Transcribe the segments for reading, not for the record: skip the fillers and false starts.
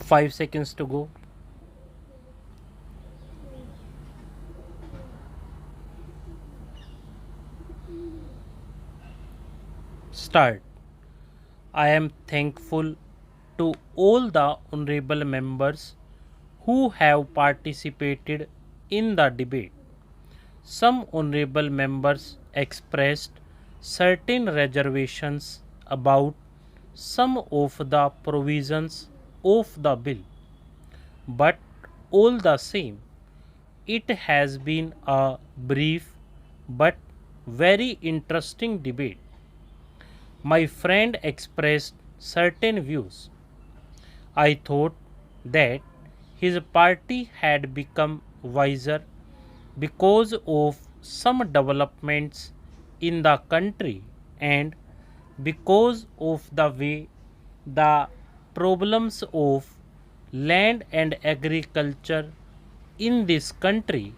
5 seconds to go. Start. I am thankful to all the honorable members who have participated in the debate. Some honorable members expressed certain reservations about some of the provisions of the bill, but all the same, it has been a brief but very interesting debate. My friend expressed certain views. I thought that his party had become wiser because of some developments in the country and because of the way the problems of land and agriculture in this country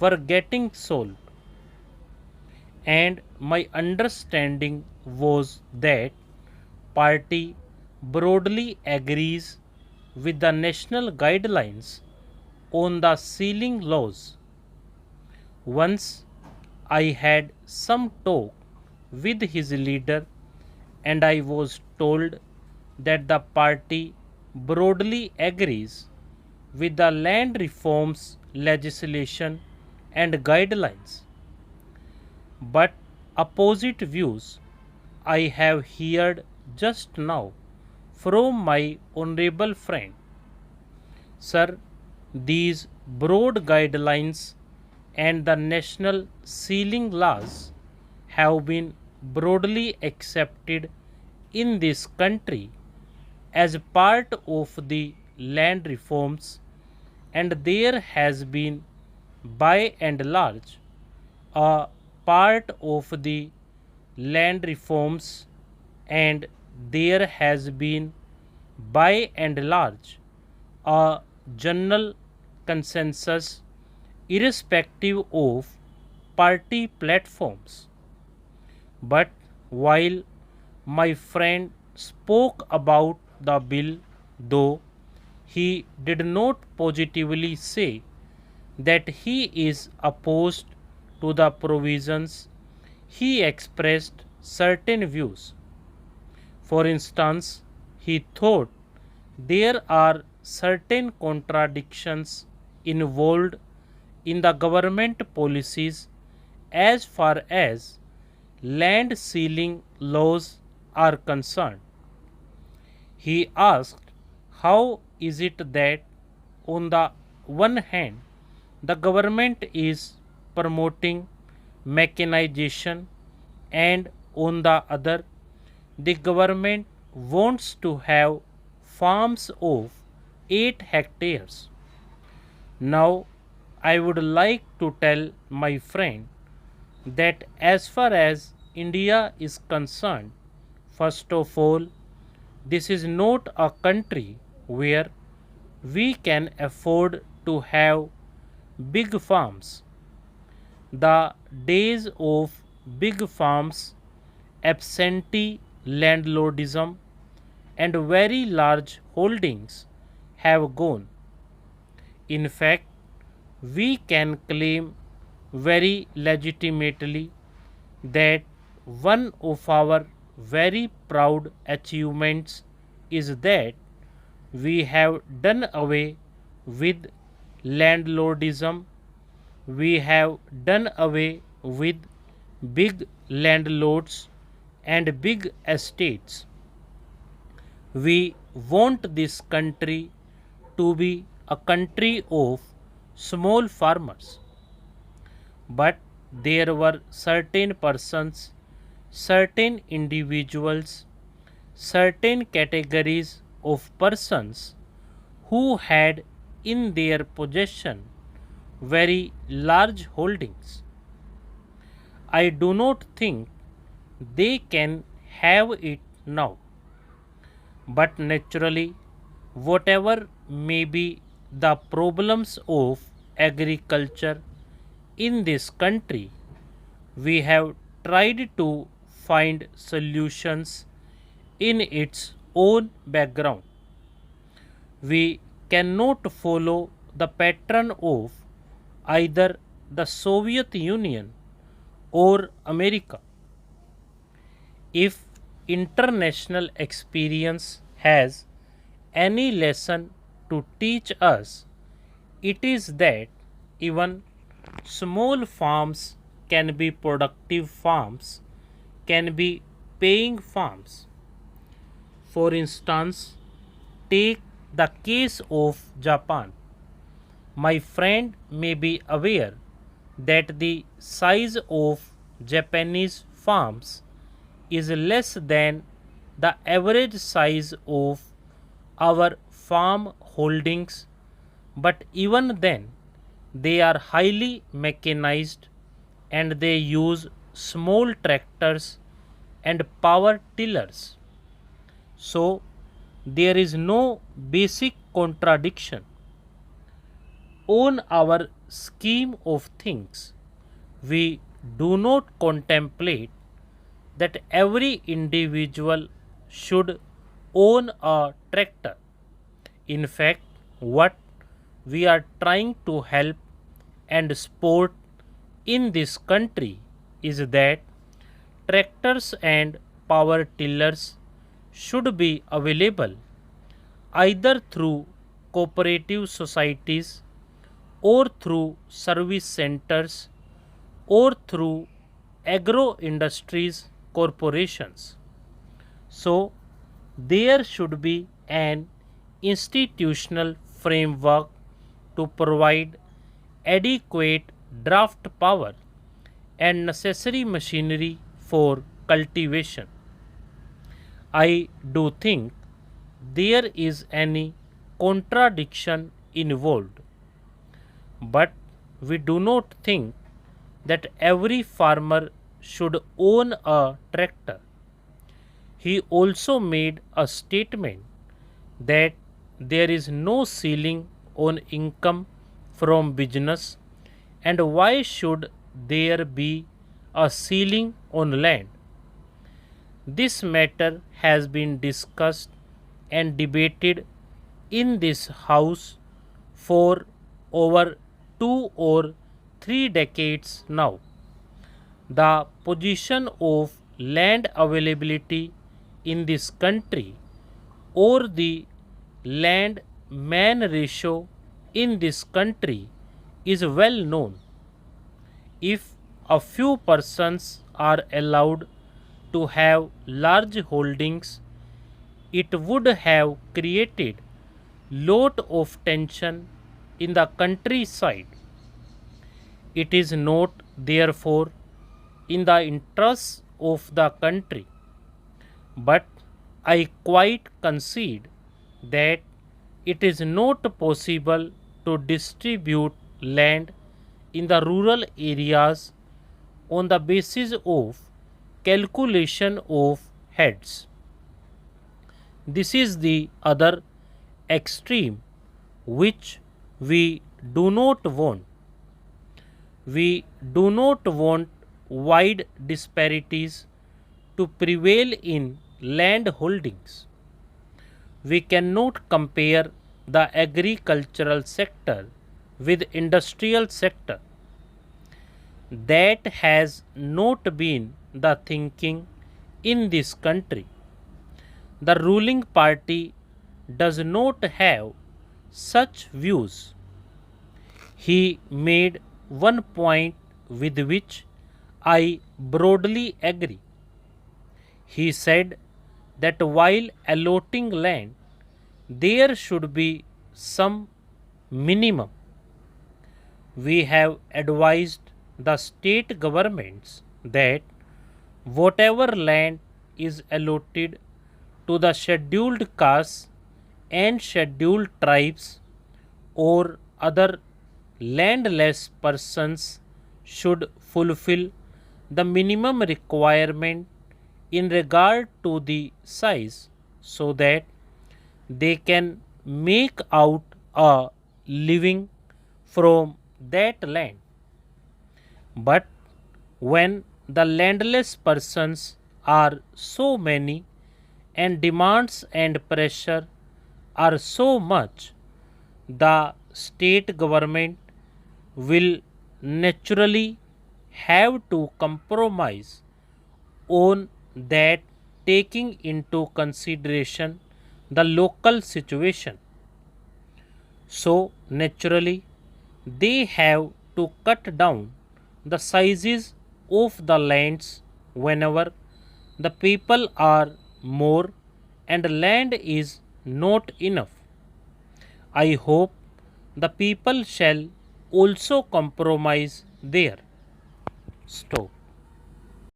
were getting solved. And my understanding was that party broadly agrees with the national guidelines on the sealing laws. Once I had some talk with his leader and I was told that the party broadly agrees with the land reforms legislation and guidelines. But opposite views I have heard just now from my honorable friend. Sir, these broad guidelines and the national sealing laws have been broadly accepted in this country as part of the land reforms, and there has been by and large a part of the land reforms, and there has been by and large a general consensus irrespective of party platforms. But while my friend spoke about the bill, though he did not positively say that he is opposed to the provisions, he expressed certain views. For instance, he thought there are certain contradictions involved in the government policies as far as land sealing laws are concerned. He asked, how is it that, on the one hand, the government is promoting mechanization, and on the other, the government wants to have farms of 8 hectares. Now, I would like to tell my friend that as far as India is concerned, first of all, this is not a country where we can afford to have big farms. The days of big farms, absentee landlordism, and very large holdings have gone. In fact, we can claim very legitimately that one of our very proud achievements is that we have done away with landlordism, we have done away with big landlords and big estates. We want this country to be a country of small farmers. But there were certain persons, certain individuals, certain categories of persons who had in their possession very large holdings. I do not think they can have it now. But naturally, whatever may be the problems of agriculture in this country, we have tried to find solutions in its own background. We cannot follow the pattern of either the Soviet Union or America. If international experience has any lesson to teach us, it is that even small farms can be productive farms, can be paying farms. For instance, take the case of Japan. My friend may be aware that the size of Japanese farms is less than the average size of our farm holdings, but even then, they are highly mechanized and they use small tractors and power tillers. So, there is no basic contradiction. On our scheme of things, we do not contemplate that every individual should own a tractor. In fact, what we are trying to help and support in this country is that tractors and power tillers should be available either through cooperative societies or through service centers or through agro industries corporations. So, there should be an institutional framework to provide adequate draft power and necessary machinery for cultivation. I do think there is any contradiction involved, but we do not think that every farmer should own a tractor. He also made a statement that there is no ceiling on income from business, and why should there be a ceiling on land? This matter has been discussed and debated in this house for over 2 or 3 decades now. The position of land availability in this country or the land man ratio in this country is well known. If a few persons are allowed to have large holdings, it would have created lot of tension in the countryside. It is not therefore in the interests of the country, but I quite concede that it is not possible to distribute land in the rural areas on the basis of calculation of heads. This is the other extreme which we do not want. We do not want wide disparities to prevail in land holdings. We cannot compare the agricultural sector with industrial sector. That has not been the thinking in this country. The ruling party does not have such views. He made one point with which I broadly agree. He said that while allotting land, there should be some minimum. We have advised the state governments that whatever land is allotted to the scheduled castes and scheduled tribes or other landless persons should fulfill the minimum requirement in regard to the size so that they can make out a living from that land. But when the landless persons are so many and demands and pressure are so much, the state government will naturally have to compromise on that, taking into consideration the local situation. So, naturally, they have to cut down the sizes of the lands whenever the people are more and land is not enough. I hope the people shall also compromise there. Stop.